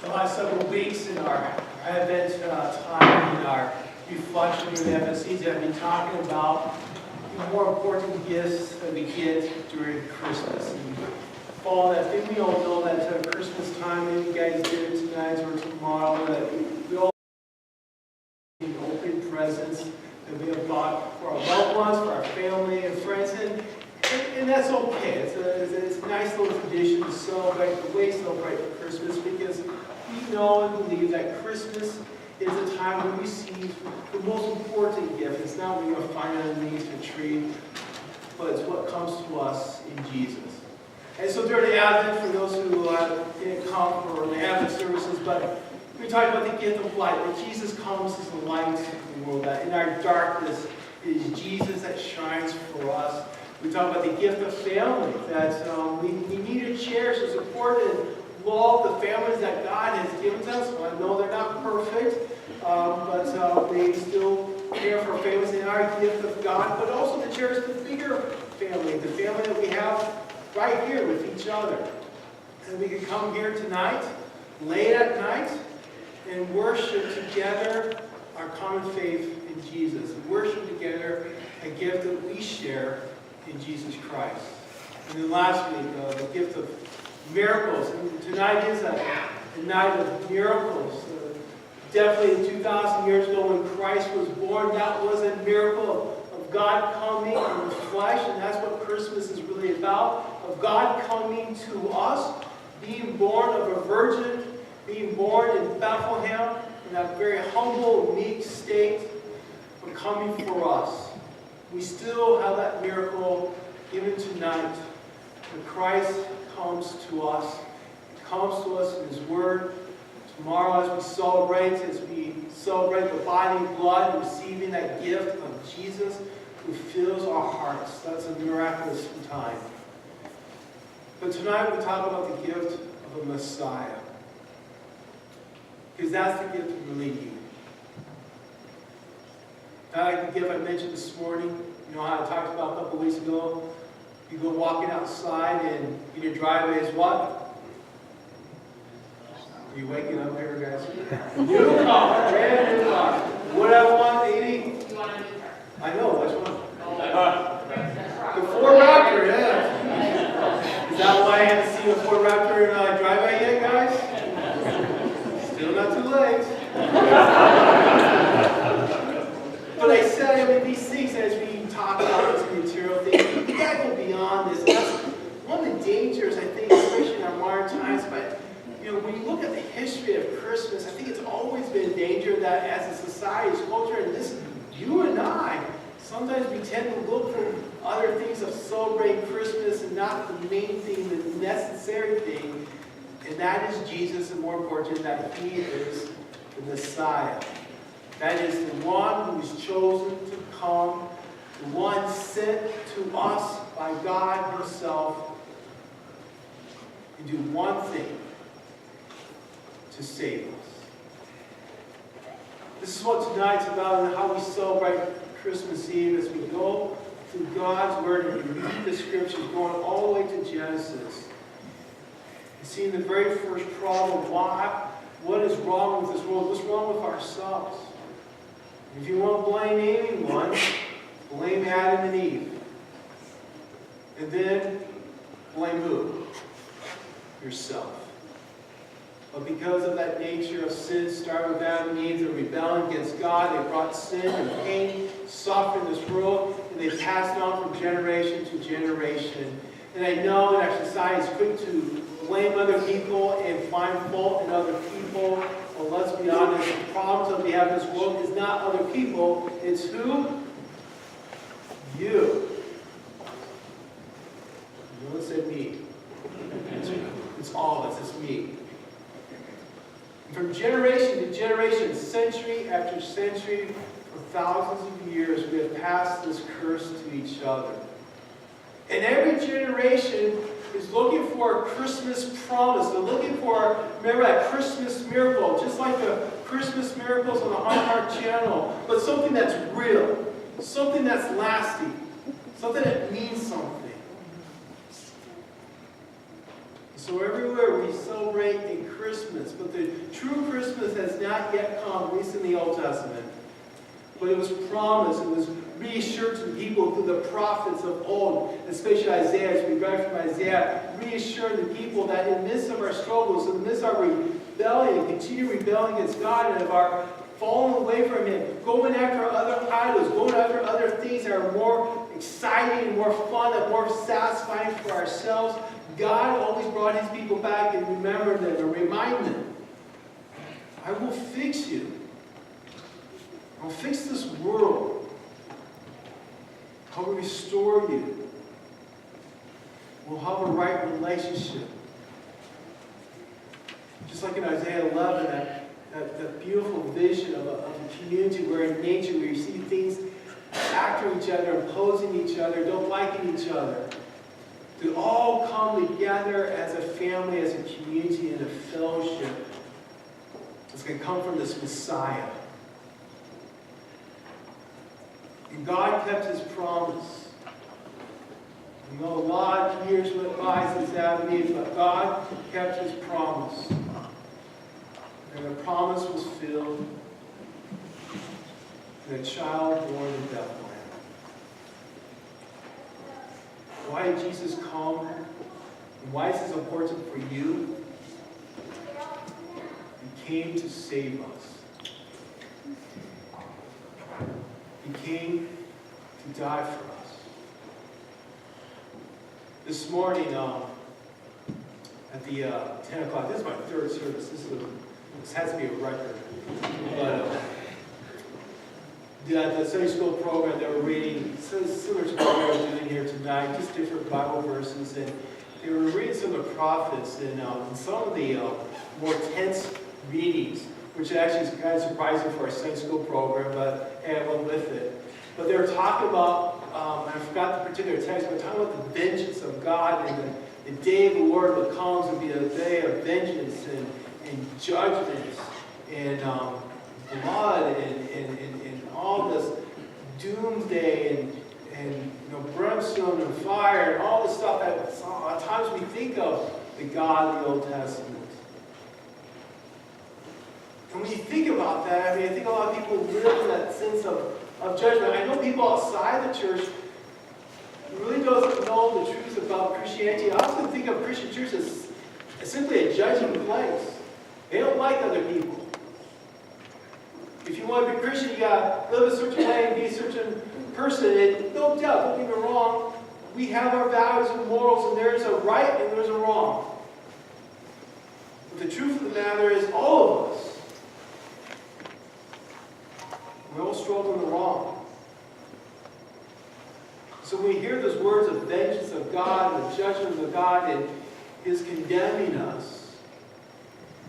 the last several weeks in our Advent time, in our reflection in the Advent season, I've been talking about the more important gifts that we get during Christmas. And fall, that thing we all know that at Christmas time, maybe you guys did it tonight or tomorrow, that we all open presents that we have bought for our loved ones, for our family and friends, and that's okay. It's a nice little tradition to celebrate, the way to celebrate Christmas, because we know and believe that Christmas is a time when we receive the most important gift. It's not what we're going to find underneath the tree, but it's what comes to us in Jesus. And so during the Advent, for those who didn't come for the Advent services, but we talked about the gift of light, that Jesus comes as the light of the world, that in our darkness it is Jesus that shines for us. We talk about the gift of family, that we need to cherish and support and love the families that God has given us. I know they're not perfect, but they still care for families in our gift of God, but also to cherish the bigger family, the family that we have right here with each other. And we can come here tonight, late at night, and worship together our common faith in Jesus. And worship together a gift that we share in Jesus Christ. And then last week, the gift of miracles. And tonight is a night of miracles. Definitely 2,000 years ago when Christ was born, that was a miracle of God coming in the flesh. And that's what Christmas is really about. Of God coming to us, being born of a virgin, being born in Bethlehem, in that very humble, meek state, but coming for us. We still have that miracle even tonight. When Christ comes to us in His Word. Tomorrow as we celebrate the body and blood, receiving that gift of Jesus who fills our hearts. That's a miraculous time. But tonight we talk about the gift of a Messiah. Because that's the gift we really need. Like the gift I mentioned this morning, you know how I talked about a couple weeks ago. You go walking outside and in your driveway is what? Are you waking up here, guys? New car, brand new car. What I want, 80? You want a new car? I know, which one? The Ford Raptor, yeah. Is that why I haven't seen a Ford Raptor in a driveway yet, guys? Still not too late. But I said, these things as we talk about this material thing, we got to go beyond this. That's one of the dangers, I think, especially in our modern times. But when you look at the history of Christmas, I think it's always been a danger that as a society, as culture, and this, you and I, sometimes we tend to look for other things of celebrating Christmas and not the main thing, the necessary thing, and that is Jesus, and more important, that He is the Messiah. That is the one who is chosen to come, the one sent to us by God Himself, and do one thing, to save us. This is what tonight's about and how we celebrate Christmas Eve as we go through God's Word and we read the Scriptures going all the way to Genesis. And seeing the very first problem, what is wrong with this world? What's wrong with ourselves? If you want to blame anyone, blame Adam and Eve. And then blame who? Yourself. But because of that nature of sin, starting with Adam and Eve, the rebellion against God, they brought sin and pain, suffering in this world, and they passed on from generation to generation. And I know that our society is quick to blame other people and find fault in other people. Well, let's be honest, the problems that we have in this world is not other people, it's who? You. No one said me. It's all of us, it's me. From generation to generation, century after century, for thousands of years, we have passed this curse to each other. And every generation is looking for a Christmas promise. They're looking for, remember that Christmas miracle, just like the Christmas miracles on the Hallmark Channel, but something that's real, something that's lasting, something that means something. So everywhere we celebrate a Christmas, but the true Christmas has not yet come, at least in the Old Testament. But it was promised, it was reassured to people through the prophets of old, especially Isaiah, as we read from Isaiah, reassured the people that in the midst of our struggles, in the midst of our rebellion, continued rebelling against God, and of our falling away from Him, going after other idols, going after other things that are more exciting, more fun, and more satisfying for ourselves, God always brought His people back and remembered them and remind them, I will fix you. I'll fix this world. I will restore you. We'll have a right relationship. Just like in Isaiah 11, that beautiful vision of a community where in nature we see things after each other, opposing each other, don't liking each other. To all come together as a family, as a community, in a fellowship. It's going to come from this Messiah. And God kept His promise. You know, a lot of years went by since that meeting, but God kept His promise. And the promise was filled in a child born in Bethlehem. Why did Jesus come? And why is this important for you? He came to save us. He came to die for us. This morning, at the 10 o'clock, this is my third service. This has to be a record. But the Sunday school program that we're reading, similar to what we're doing here tonight, just different Bible verses. And they were reading some of the prophets and some of the more tense readings, which actually is kind of surprising for our Sunday school program, but hey, I went with it. But they were talking about, I forgot the particular text, but talking about the vengeance of God, and the day of the Lord that comes will be a day of vengeance and judgment and blood and all this doomsday and brimstone and fire and all this stuff that at times we think of the God of the Old Testament. And when you think about that, I think a lot of people live in that sense of judgment. I know people outside the church really doesn't know the truth about Christianity. I often think of Christian church as simply a judging place. They don't like other people. If you want to be Christian, you got to live a certain way and be a certain person. And no doubt, don't get me wrong, we have our values and morals, and there's a right and there's a wrong. But the truth of the matter is, all of us, we all struggle in the wrong. So when we hear those words of vengeance of God and the judgment of God and His condemning us,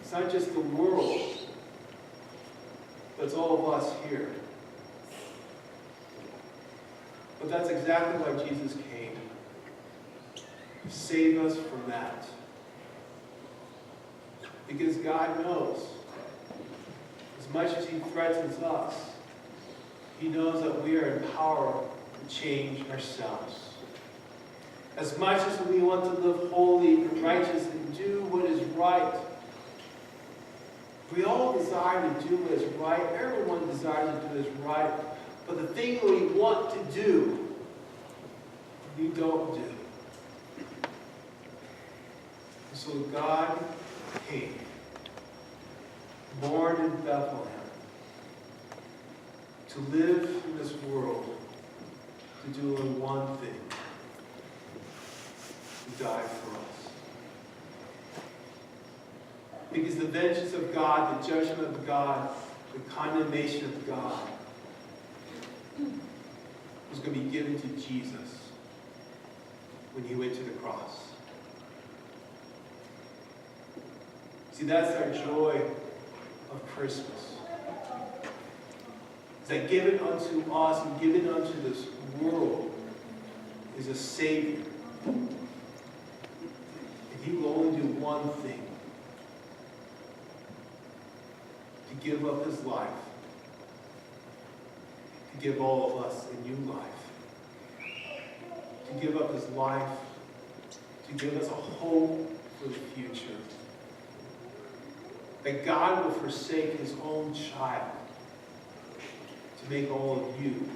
it's not just the world, but it's all of us here. But that's exactly why Jesus came. To save us from that. Because God knows, as much as He threatens us, He knows that we are empowered to change ourselves. As much as we want to live holy and righteous and do what is right, we all desire to do what is right. Everyone desires to do what is right. But the thing we want to do, we don't do. So God came, born in Bethlehem, to live in this world, to do only one thing, to die for us. Because the vengeance of God, the judgment of God, the condemnation of God was going to be given to Jesus when He went to the cross. See, that's our joy of Christmas. Is that given unto us and given unto this world is a Savior. And He will only do one thing. To give up His life. To give all of us a new life. To give up His life. To give us a hope for the future. That God will forsake his own child to make all of you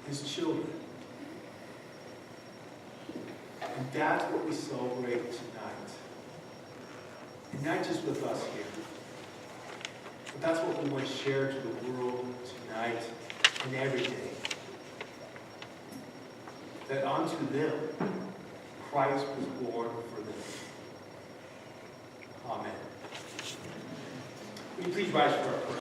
his children. And that's what we celebrate tonight. And not just with us here, but that's what we want to share to the world tonight and every day. That unto them, Christ was born for them. Amen. Will you please rise for our prayer?